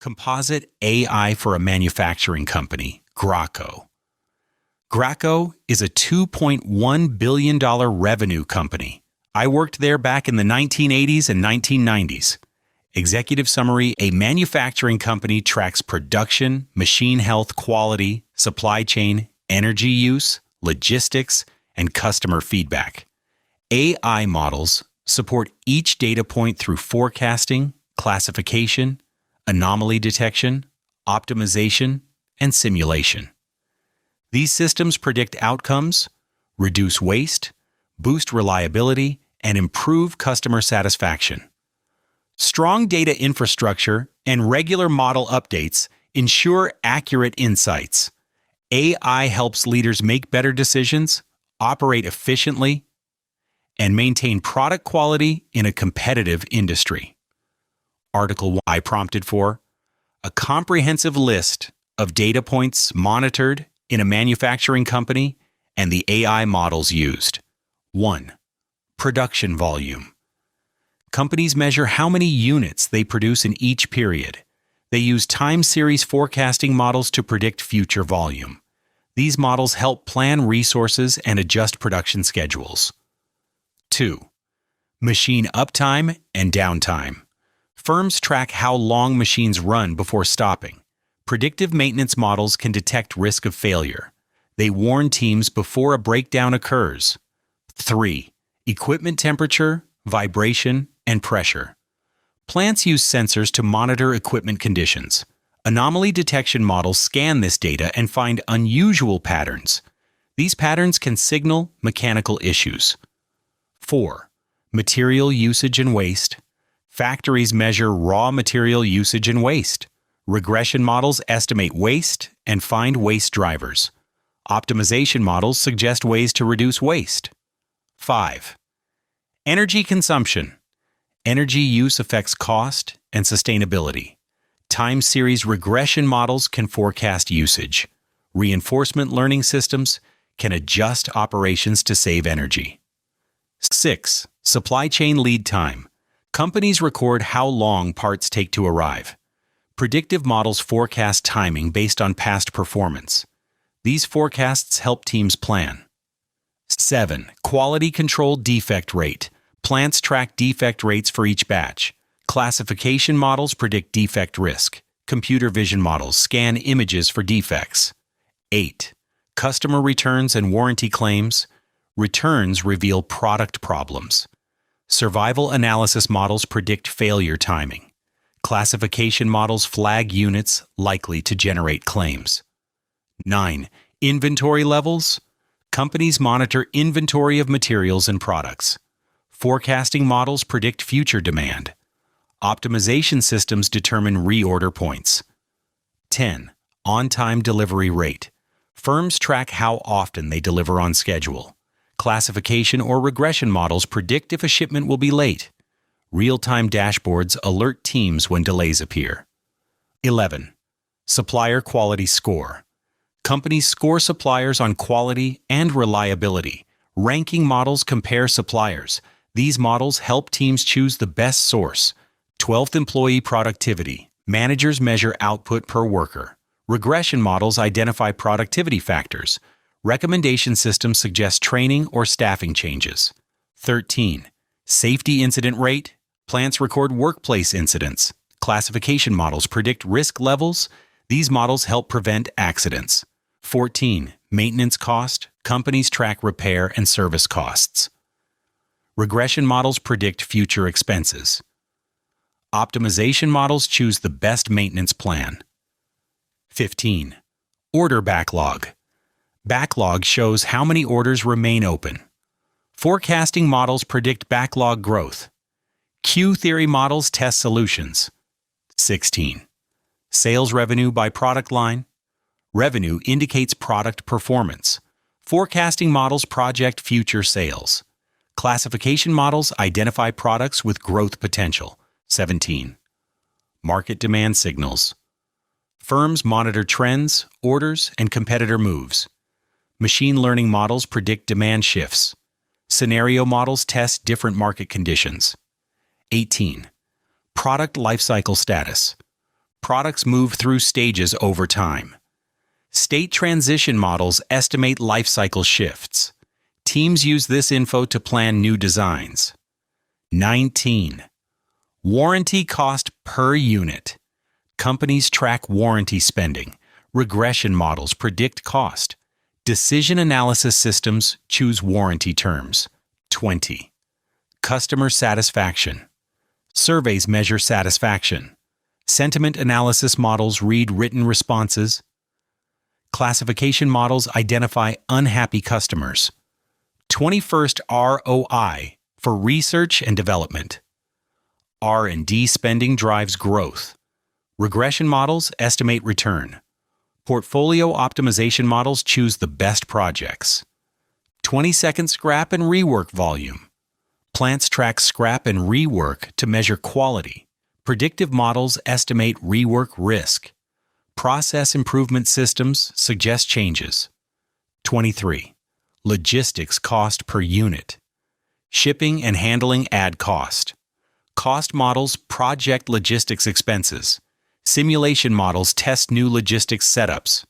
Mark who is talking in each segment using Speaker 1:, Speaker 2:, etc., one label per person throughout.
Speaker 1: Composite AI for a manufacturing company, Graco. Graco is a $2.1 billion revenue company. I worked there back in the 1980s and 1990s. Executive summary: a manufacturing company tracks production, machine health, quality, supply chain, energy use, logistics, and customer feedback. AI models support each data point through forecasting, classification, anomaly detection, optimization, and simulation. These systems predict outcomes, reduce waste, boost reliability, and improve customer satisfaction. Strong data infrastructure and regular model updates ensure accurate insights. AI helps leaders make better decisions, operate efficiently, and maintain product quality in a competitive industry. Article 1 I prompted for a comprehensive list of data points monitored in a manufacturing company and the AI models used. 1. Production volume. Companies measure how many units they produce in each period. They use time series forecasting models to predict future volume. These models help plan resources and adjust production schedules. 2. Machine uptime and downtime. Firms track how long machines run before stopping. Predictive maintenance models can detect risk of failure. They warn teams before a breakdown occurs. 3. Equipment temperature, vibration, and pressure. Plants use sensors to monitor equipment conditions. Anomaly detection models scan this data and find unusual patterns. These patterns can signal mechanical issues. 4. Material usage and waste. Factories measure raw material usage and waste. Regression models estimate waste and find waste drivers. Optimization models suggest ways to reduce waste. 5. Energy consumption. Energy use affects cost and sustainability. Time series regression models can forecast usage. Reinforcement learning systems can adjust operations to save energy. 6. Supply chain lead time. Companies record how long parts take to arrive. Predictive models forecast timing based on past performance. These forecasts help teams plan. 7. Quality control defect rate. Plants track defect rates for each batch. Classification models predict defect risk. Computer vision models scan images for defects. 8. Customer returns and warranty claims. Returns reveal product problems. Survival analysis models predict failure timing. Classification models flag units likely to generate claims. 9. Inventory levels. Companies monitor inventory of materials and products. Forecasting models predict future demand. Optimization systems determine reorder points. 10. On-time delivery rate. Firms track how often they deliver on schedule. Classification or regression models predict if a shipment will be late. Real-time dashboards alert teams when delays appear. 11. Supplier quality score. Companies score suppliers on quality and reliability. Ranking models compare suppliers. These models help teams choose the best source. 12th employee productivity. Managers measure output per worker. Regression models identify productivity factors. Recommendation systems suggest training or staffing changes. 13. Safety incident rate. Plants record workplace incidents. Classification models predict risk levels. These models help prevent accidents. 14. Maintenance cost. Companies track repair and service costs. Regression models predict future expenses. Optimization models choose the best maintenance plan. 15. Order backlog. Backlog shows how many orders remain open. Forecasting models predict backlog growth. Q-theory models test solutions. 16. Sales revenue by product line. Revenue indicates product performance. Forecasting models project future sales. Classification models identify products with growth potential. 17. Market demand signals. Firms monitor trends, orders, and competitor moves. Machine learning models predict demand shifts. Scenario models test different market conditions. 18. Product lifecycle status. Products move through stages over time. State transition models estimate life cycle shifts. Teams use this info to plan new designs. 19. Warranty cost per unit. Companies track warranty spending. Regression models predict cost. Decision analysis systems choose warranty terms. 20. Customer satisfaction. Surveys measure satisfaction. Sentiment analysis models read written responses. Classification models identify unhappy customers. 21st ROI for research and development. R&D spending drives growth. Regression models estimate return. Portfolio optimization models choose the best projects. 20-second scrap and rework volume. Plants track scrap and rework to measure quality. Predictive models estimate rework risk. Process improvement systems suggest changes. 23. Logistics cost per unit. Shipping and handling add cost. Cost models project logistics expenses. Simulation models test new logistics setups.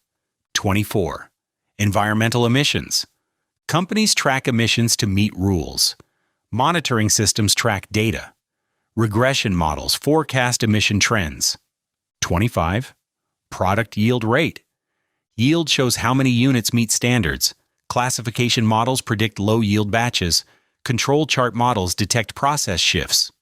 Speaker 1: 24. Environmental emissions. Companies track emissions to meet rules. Monitoring systems track data. Regression models forecast emission trends. 25. Product yield rate. Yield shows how many units meet standards. Classification models predict low yield batches. Control chart models detect process shifts.